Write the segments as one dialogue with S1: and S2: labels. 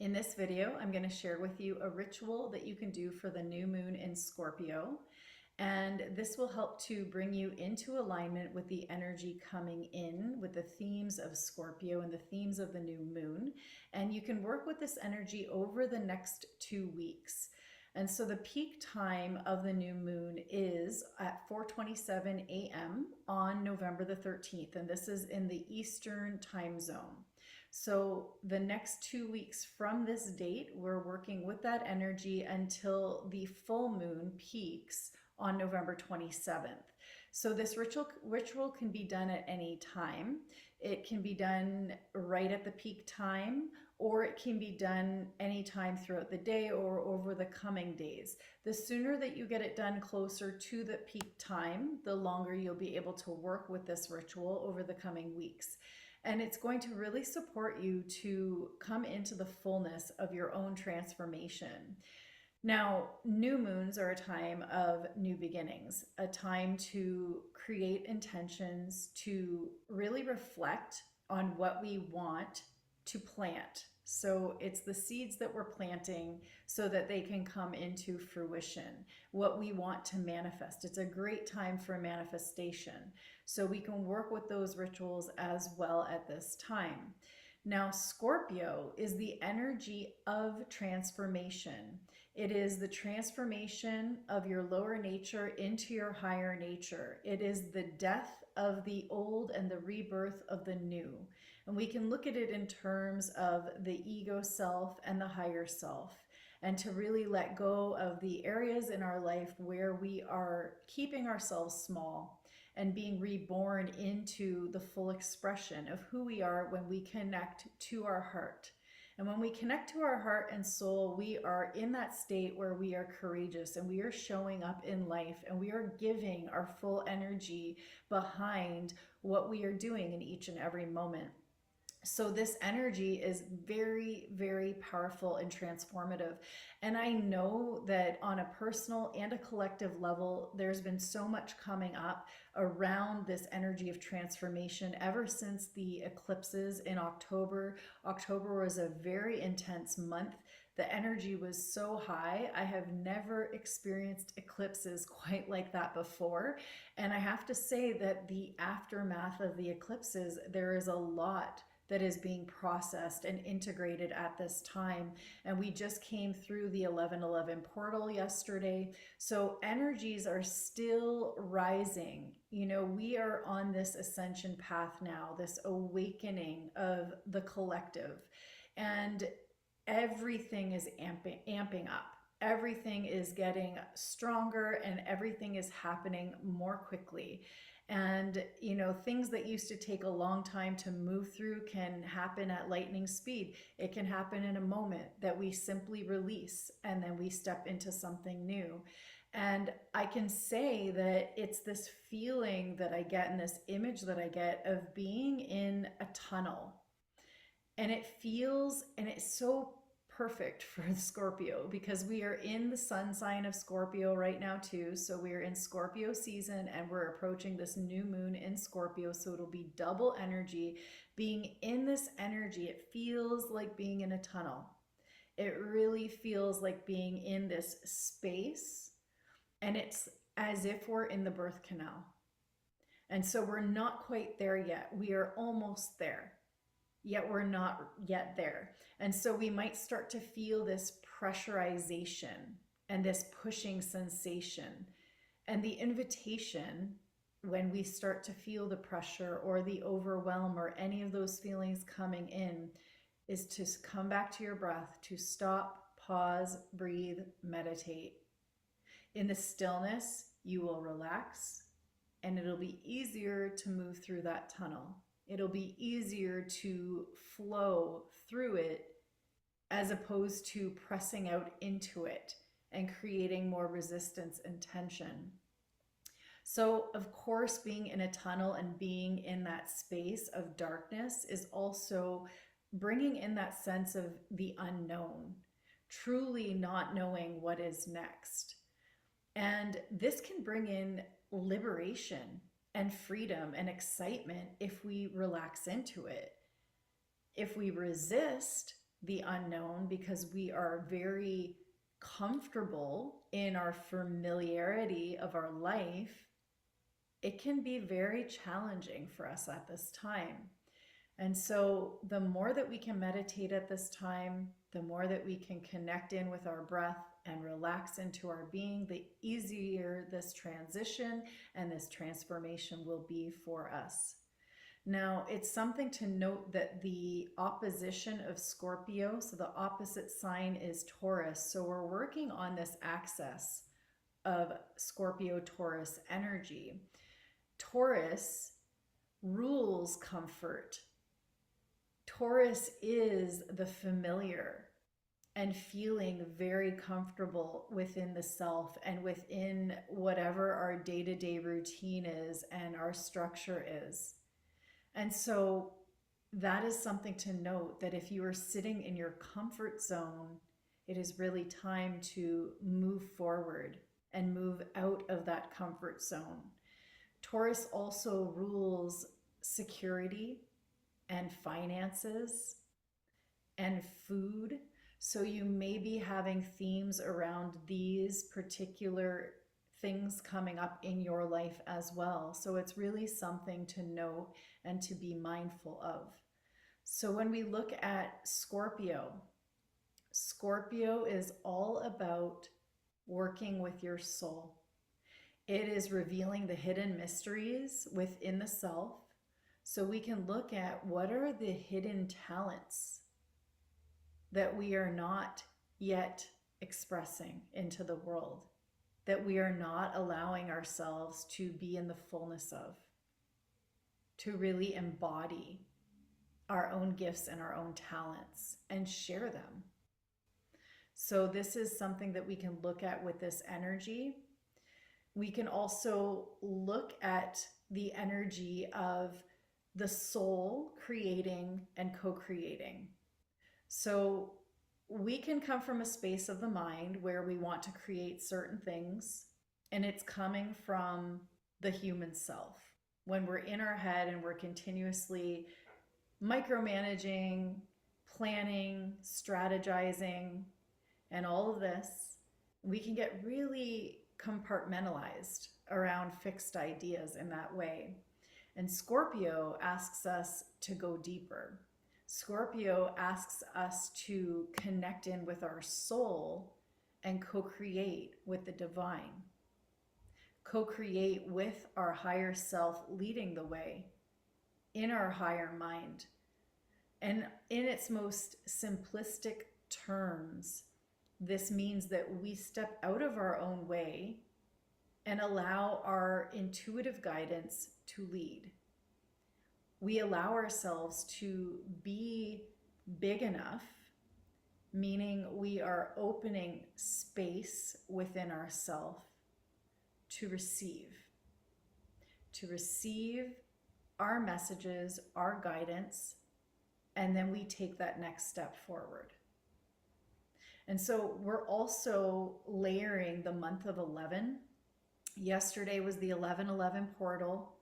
S1: In this video, I'm going to share with you a ritual that you can do for the new moon in Scorpio. And this will help to bring you into alignment with the energy coming in, with the themes of Scorpio and the themes of the new moon. And you can work with this energy over the next 2 weeks. And so the peak time of the new moon is at 4:27 a.m. on November the 13th. And this is in the Eastern time zone. So the next 2 weeks from this date, we're working with that energy until the full moon peaks on November 27th. So this ritual can be done at any time. It can be done right at the peak time, or it can be done anytime throughout the day or over the coming days. The sooner that you get it done closer to the peak time, the longer you'll be able to work with this ritual over the coming weeks. And it's going to really support you to come into the fullness of your own transformation. Now, new moons are a time of new beginnings, a time to create intentions, to really reflect on what we want to plant. So it's the seeds that we're planting so that they can come into fruition, what we want to manifest. It's a great time for manifestation. So we can work with those rituals as well at this time. Now, Scorpio is the energy of transformation. It is the transformation of your lower nature into your higher nature. It is the death of the old and the rebirth of the new. And we can look at it in terms of the ego self and the higher self, and to really let go of the areas in our life where we are keeping ourselves small and being reborn into the full expression of who we are when we connect to our heart. And when we connect to our heart and soul, we are in that state where we are courageous and we are showing up in life and we are giving our full energy behind what we are doing in each and every moment. So this energy is very, very powerful and transformative. And I know that on a personal and a collective level, there's been so much coming up around this energy of transformation ever since the eclipses in October. October was a very intense month. The energy was so high. I have never experienced eclipses quite like that before. And I have to say that the aftermath of the eclipses, there is a lot that is being processed and integrated at this time. And we just came through the 11/11 portal yesterday. So energies are still rising. You know, we are on this ascension path now, this awakening of the collective. And everything is amping up. Everything is getting stronger and everything is happening more quickly. And, you know, things that used to take a long time to move through can happen at lightning speed. It can happen in a moment that we simply release and then we step into something new. And I can say that it's this feeling that I get and this image that I get of being in a tunnel. And it feels, and it's so perfect for Scorpio because we are in the sun sign of Scorpio right now too. So we're in Scorpio season and we're approaching this new moon in Scorpio. So it'll be double energy. Being in this energy, it feels like being in a tunnel. It really feels like being in this space, and it's as if we're in the birth canal. And so we're not quite there yet. We are almost there, yet we're not yet there. And so we might start to feel this pressurization and this pushing sensation. And the invitation, when we start to feel the pressure or the overwhelm or any of those feelings coming in, is to come back to your breath, to stop, pause, breathe, meditate. In the stillness, you will relax and it'll be easier to move through that tunnel. It'll be easier to flow through it as opposed to pressing out into it and creating more resistance and tension. So, of course, being in a tunnel and being in that space of darkness is also bringing in that sense of the unknown, truly not knowing what is next. And this can bring in liberation and freedom and excitement if we relax into it. If we resist, the unknown because we are very comfortable in our familiarity of our life, it can be very challenging for us at this time. And so the more that we can meditate at this time, the more that we can connect in with our breath and relax into our being, the easier this transition and this transformation will be for us. Now, it's something to note that the opposition of Scorpio, so the opposite sign is Taurus. So we're working on this axis of Scorpio-Taurus energy. Taurus rules comfort. Taurus is the familiar and feeling very comfortable within the self and within whatever our day-to-day routine is and our structure is. And so that is something to note, that if you are sitting in your comfort zone, it is really time to move forward and move out of that comfort zone. Taurus also rules security and finances and food. So you may be having themes around these particular things coming up in your life as well. So it's really something to know and to be mindful of. So when we look at Scorpio, Scorpio is all about working with your soul. It is revealing the hidden mysteries within the self. So we can look at what are the hidden talents that we are not yet expressing into the world, that we are not allowing ourselves to be in the fullness of, to really embody our own gifts and our own talents and share them. So this is something that we can look at with this energy. We can also look at the energy of the soul creating and co-creating. So we can come from a space of the mind where we want to create certain things, and it's coming from the human self. When we're in our head and we're continuously micromanaging, planning, strategizing, and all of this, we can get really compartmentalized around fixed ideas in that way. And Scorpio asks us to go deeper. Scorpio asks us to connect in with our soul and co-create with the divine. Co-create with our higher self leading the way in our higher mind. And in its most simplistic terms, this means that we step out of our own way and allow our intuitive guidance to lead. We allow ourselves to be big enough, meaning we are opening space within ourselves to receive our messages, our guidance, and then we take that next step forward. And so we're also layering the month of 11. Yesterday was the 11/11 portal,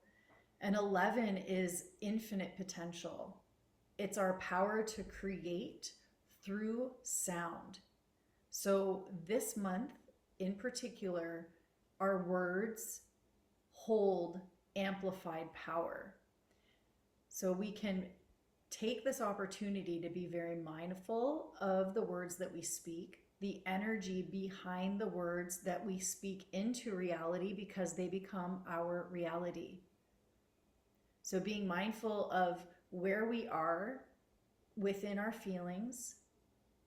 S1: and 11 is infinite potential. It's our power to create through sound. So this month in particular, our words hold amplified power. So we can take this opportunity to be very mindful of the words that we speak, the energy behind the words that we speak into reality, because they become our reality. So being mindful of where we are within our feelings,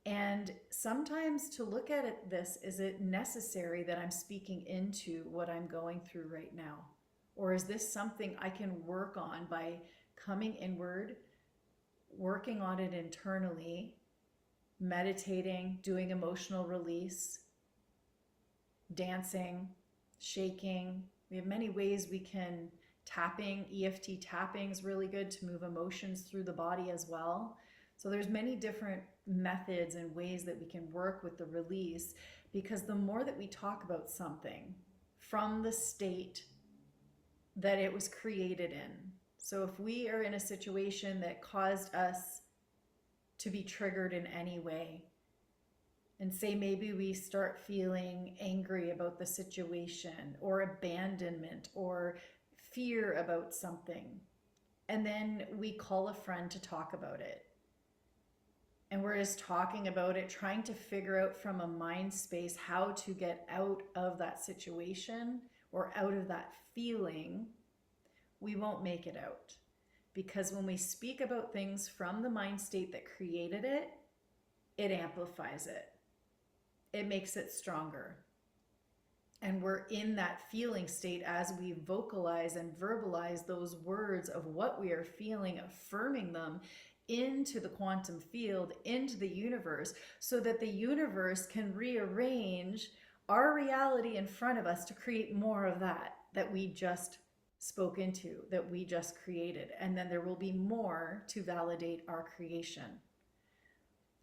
S1: and sometimes to look at it, is it necessary that I'm speaking into what I'm going through right now? Or is this something I can work on by coming inward, working on it internally, meditating, doing emotional release, dancing, shaking. We have many ways we can, tapping, EFT tapping is really good to move emotions through the body as well. So there's many different methods and ways that we can work with the release, because the more that we talk about something from the state that it was created in. So if we are in a situation that caused us to be triggered in any way. And say maybe we start feeling angry about the situation, or abandonment, or fear about something. And then we call a friend to talk about it. And we're just talking about it, trying to figure out from a mind space how to get out of that situation or out of that feeling. We won't make it out. Because when we speak about things from the mind state that created it, it amplifies it. It makes it stronger. And we're in that feeling state as we vocalize and verbalize those words of what we are feeling, affirming them into the quantum field, into the universe, so that the universe can rearrange our reality in front of us to create more of that we just spoke into, that we just created. And then there will be more to validate our creation.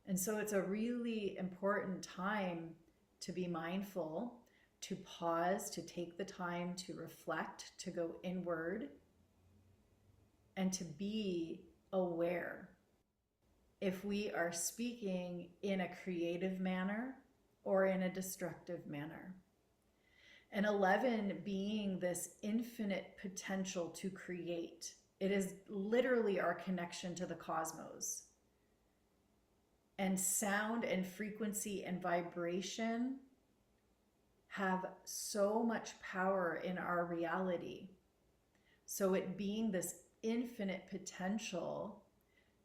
S1: And so it's a really important time to be mindful, to pause, to take the time to reflect, to go inward, and to be aware if we are speaking in a creative manner or in a destructive manner. And 11 being this infinite potential to create. It is literally our connection to the cosmos. And sound and frequency and vibration have so much power in our reality. So it being this infinite potential,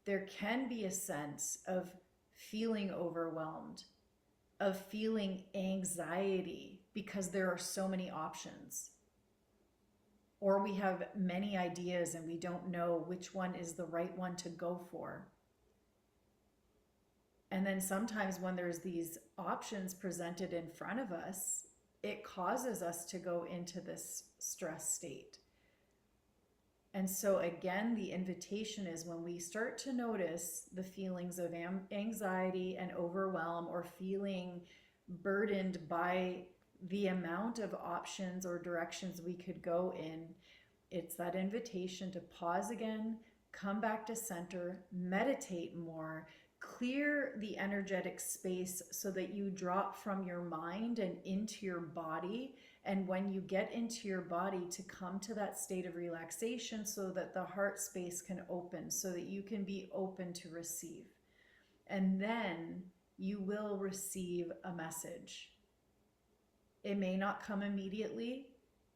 S1: there can be a sense of feeling overwhelmed, of feeling anxiety because there are so many options. Or we have many ideas and we don't know which one is the right one to go for. And then sometimes when there's these options presented in front of us, it causes us to go into this stress state. And so again, the invitation is when we start to notice the feelings of anxiety and overwhelm, or feeling burdened by the amount of options or directions we could go in, it's that invitation to pause again, come back to center, meditate more, clear the energetic space so that you drop from your mind and into your body. And when you get into your body, to come to that state of relaxation so that the heart space can open, so that you can be open to receive. And then you will receive a message. It may not come immediately.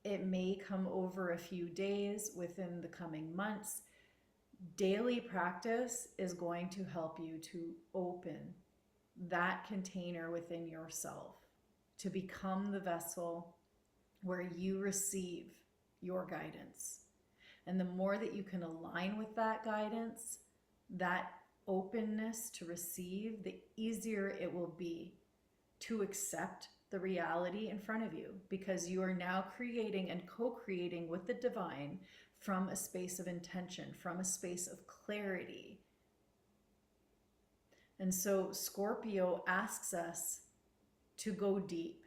S1: It may come over a few days, within the coming months. Daily practice is going to help you to open that container within yourself, to become the vessel where you receive your guidance. And the more that you can align with that guidance, that openness to receive, the easier it will be to accept the reality in front of you, because you are now creating and co-creating with the divine from a space of intention, from a space of clarity. And so Scorpio asks us to go deep.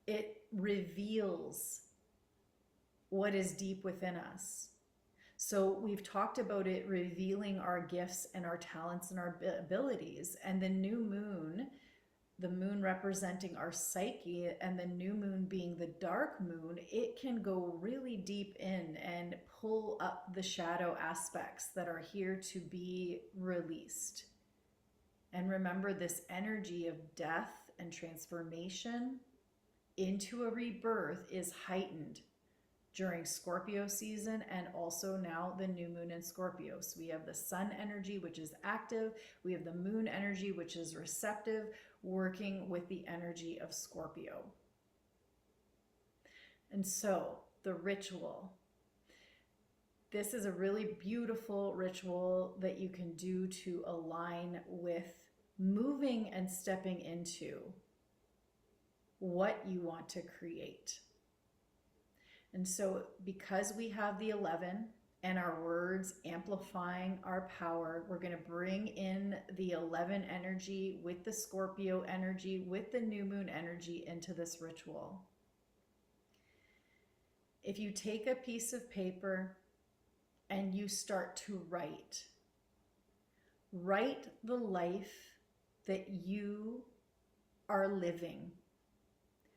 S1: It reveals what is deep within us. So we've talked about it revealing our gifts and our talents and our abilities. And the new moon, the moon representing our psyche, and the new moon being the dark moon, it can go really deep in and pull up the shadow aspects that are here to be released. And remember, this energy of death and transformation into a rebirth is heightened during Scorpio season, and also now the new moon in Scorpio. So we have the sun energy, which is active. We have the moon energy, which is receptive, working with the energy of Scorpio. And so the ritual. This is a really beautiful ritual that you can do to align with moving and stepping into what you want to create. And so because we have the 11 and our words amplifying our power, we're going to bring in the 11 energy with the Scorpio energy, with the new moon energy into this ritual. If you take a piece of paper and you start to write, Write the life that you are living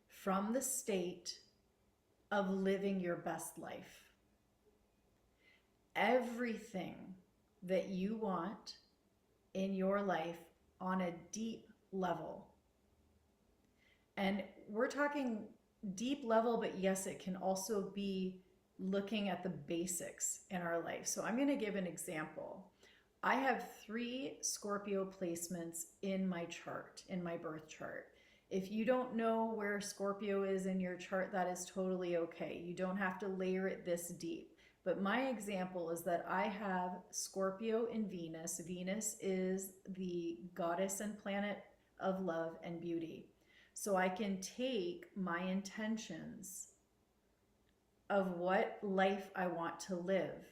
S1: from the state of living your best life. Everything that you want in your life on a deep level. And we're talking deep level, but yes, it can also be looking at the basics in our life. So I'm going to give an example. I have 3 Scorpio placements in my chart, in my birth chart. If you don't know where Scorpio is in your chart, that is totally okay. You don't have to layer it this deep. But my example is that I have Scorpio in Venus. Venus is the goddess and planet of love and beauty. So I can take my intentions of what life I want to live,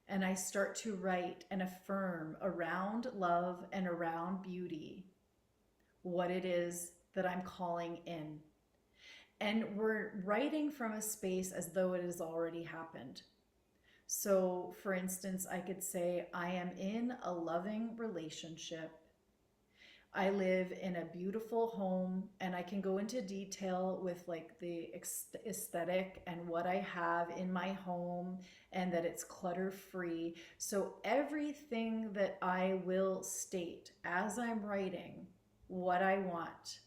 S1: and I start to write and affirm around love and around beauty what it is that I'm calling in. And we're writing from a space as though it has already happened. So for instance, I could say, I am in a loving relationship. I live in a beautiful home, and I can go into detail with like the aesthetic and what I have in my home, and that it's clutter free. So everything that I will state as I'm writing what I want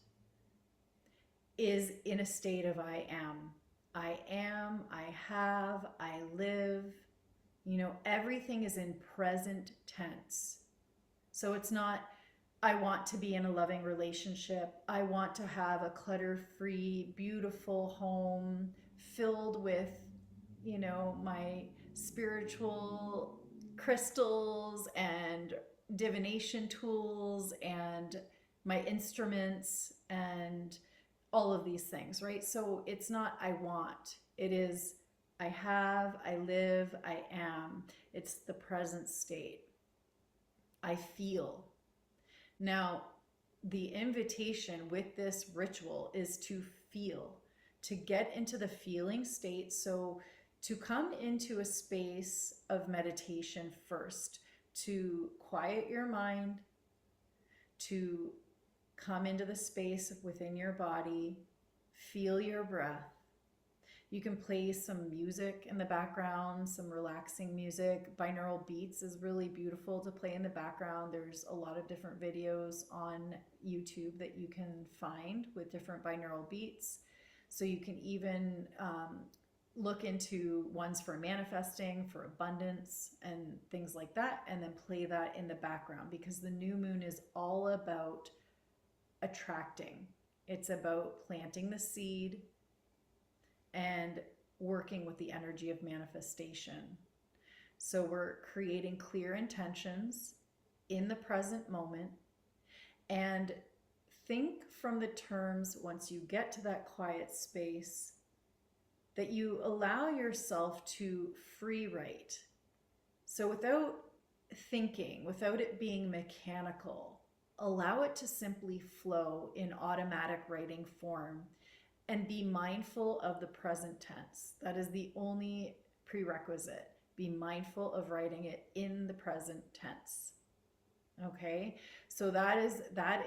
S1: is in a state of I am. I am, I have, I live. You know, everything is in present tense. So it's not, I want to be in a loving relationship. I want to have a clutter-free, beautiful home filled with, you know, my spiritual crystals and divination tools and my instruments and all of these things, right? So it's not I want, it is I have, I live, I am. It's the present state. I feel. Now, the invitation with this ritual is to feel, to get into the feeling state. So to come into a space of meditation first, to quiet your mind, to come into the space within your body, feel your breath. You can play some music in the background, some relaxing music. Binaural beats is really beautiful to play in the background. There's a lot of different videos on YouTube that you can find with different binaural beats. So you can even look into ones for manifesting, for abundance, and things like that, and then play that in the background, because the new moon is all about attracting. It's about planting the seed and working with the energy of manifestation. So we're creating clear intentions in the present moment, and think from the terms, once you get to that quiet space, that you allow yourself to free write. So without thinking, without it being mechanical, allow it to simply flow in automatic writing form. And be mindful of the present tense. That is the only prerequisite. Be mindful of writing it in the present tense. Okay, so that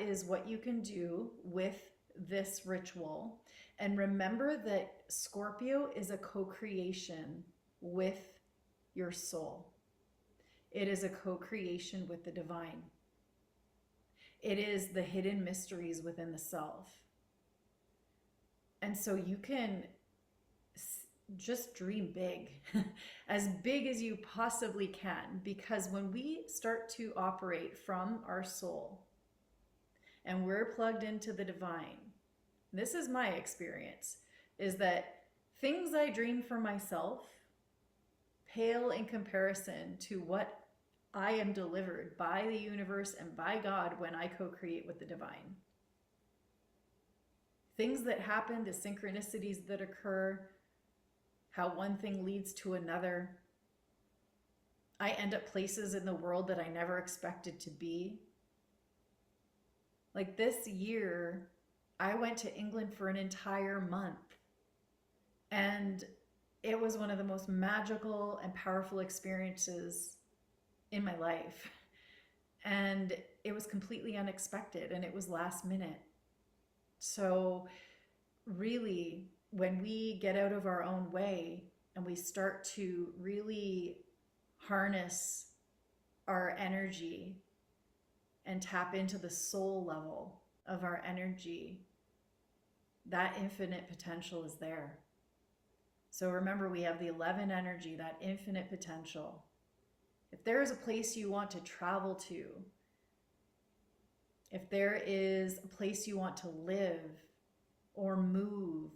S1: is what you can do with this ritual. And remember that Scorpio is a co-creation with your soul. It is a co-creation with the divine. It is the hidden mysteries within the self. And so you can just dream big, as big as you possibly can, because when we start to operate from our soul and we're plugged into the divine, this is my experience, is that things I dream for myself pale in comparison to what I am delivered by the universe and by God when I co-create with the divine. Things that happen, the synchronicities that occur, how one thing leads to another. I end up places in the world that I never expected to be. Like this year, I went to England for an entire month. And it was one of the most magical and powerful experiences in my life. And it was completely unexpected and it was last minute. So really, when we get out of our own way and we start to really harness our energy and tap into the soul level of our energy, that infinite potential is there. So remember, we have the 11 energy, that infinite potential. If there is a place you want to travel to, if there is a place you want to live or move,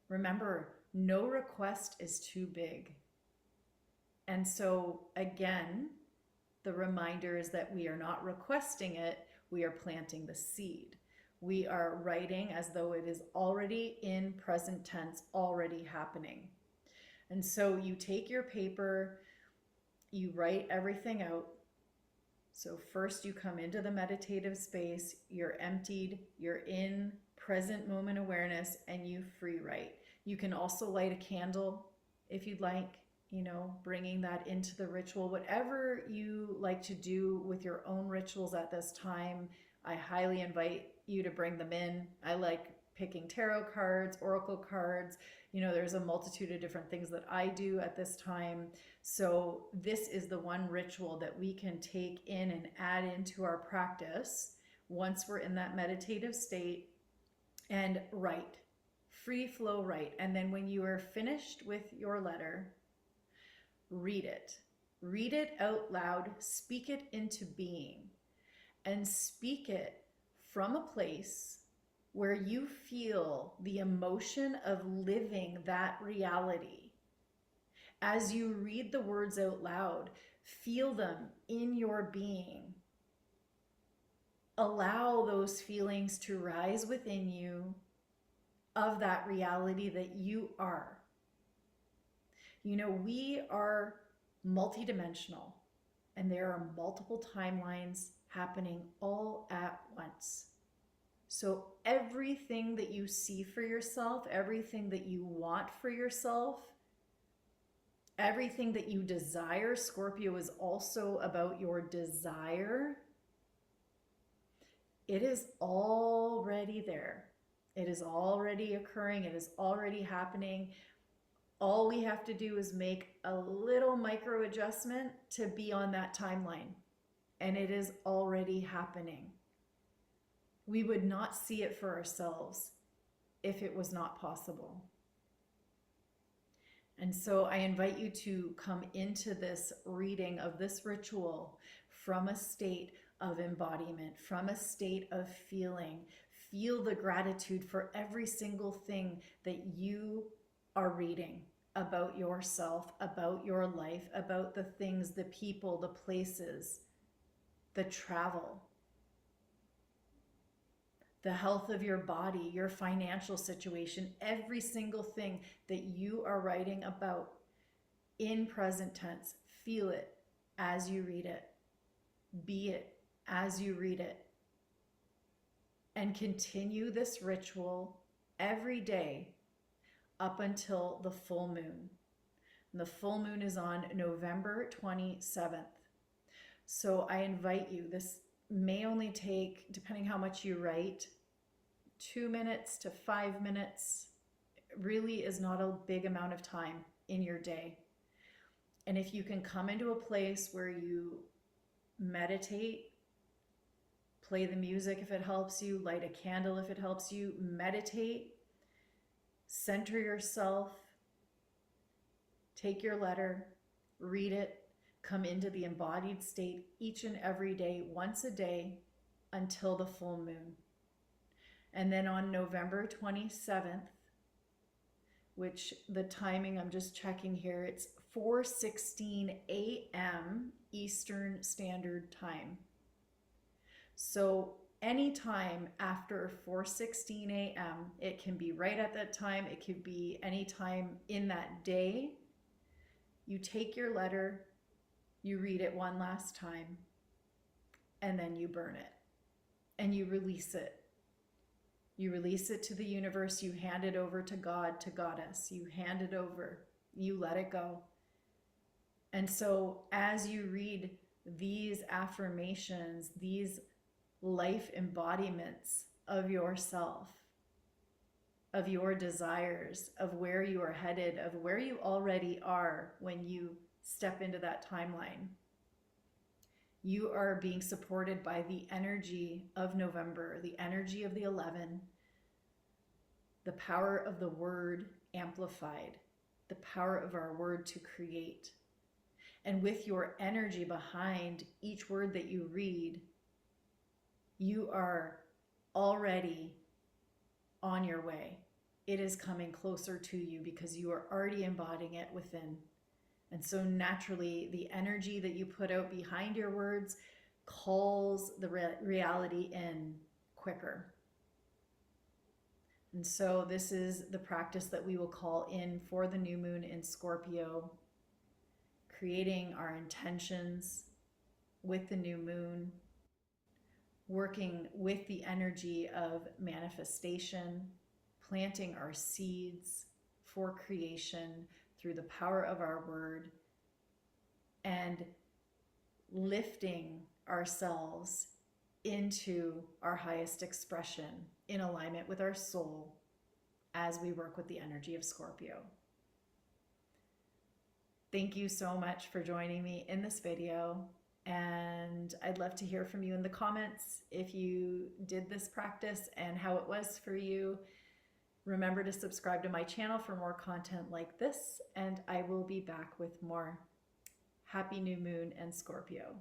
S1: remember, no request is too big. And so again, the reminder is that we are not requesting it, we are planting the seed. We are writing as though it is already in present tense, already happening. And so you take your paper, you write everything out. So first you come into the meditative space, you're emptied, you're in present moment awareness, and you free write. You can also light a candle if you'd like, bringing that into the ritual. Whatever you like to do with your own rituals at this time, I highly invite you to bring them in. I like picking tarot cards, oracle cards. There's a multitude of different things that I do at this time. So this is the one ritual that we can take in and add into our practice once we're in that meditative state, and write, free flow write. And then when you are finished with your letter, read it. Read it out loud, speak it into being, and speak it from a place where you feel the emotion of living that reality. As you read the words out loud, feel them in your being. Allow those feelings to rise within you of that reality that you are. We are multidimensional, and there are multiple timelines happening all at once. So everything that you see for yourself, everything that you want for yourself, everything that you desire, Scorpio is also about your desire. It is already there. It is already occurring. It is already happening. All we have to do is make a little micro adjustment to be on that timeline, and it is already happening. We would not see it for ourselves if it was not possible. And so I invite you to come into this reading of this ritual from a state of embodiment, from a state of feeling. Feel the gratitude for every single thing that you are reading about yourself, about your life, about the things, the people, the places, the travel, the health of your body, your financial situation, every single thing that you are writing about in present tense. Feel it as you read it. Be it as you read it. And continue this ritual every day up until the full moon. And the full moon is on November 27th. So I invite you, this may only take, depending how much you write, 2 minutes to 5 minutes. It really is not a big amount of time in your day. And if you can come into a place where you meditate, play the music if it helps you, light a candle if it helps you, meditate, center yourself, take your letter, read it, come into the embodied state each and every day, once a day, until the full moon. And then on November 27th, which the timing, I'm just checking here, it's 4:16 a.m. Eastern Standard Time. So anytime after 4:16 a.m., it can be right at that time, it could be any time in that day. You take your letter, you read it one last time, and then you burn it, and you release it. You release it to the universe, you hand it over to God, to Goddess, you hand it over, you let it go. And so as you read these affirmations, these life embodiments of yourself, of your desires, of where you are headed, of where you already are when you step into that timeline. You are being supported by the energy of November, the energy of the 11, the power of the word amplified, the power of our word to create. And with your energy behind each word that you read, you are already on your way. It is coming closer to you because you are already embodying it within. And so naturally, the energy that you put out behind your words calls the reality in quicker. And so this is the practice that we will call in for the new moon in Scorpio, creating our intentions with the new moon, working with the energy of manifestation, planting our seeds for creation through the power of our word, and lifting ourselves into our highest expression in alignment with our soul as we work with the energy of Scorpio. Thank you so much for joining me in this video, and I'd love to hear from you in the comments if you did this practice and how it was for you. Remember to subscribe to my channel for more content like this, and I will be back with more. Happy new moon and Scorpio.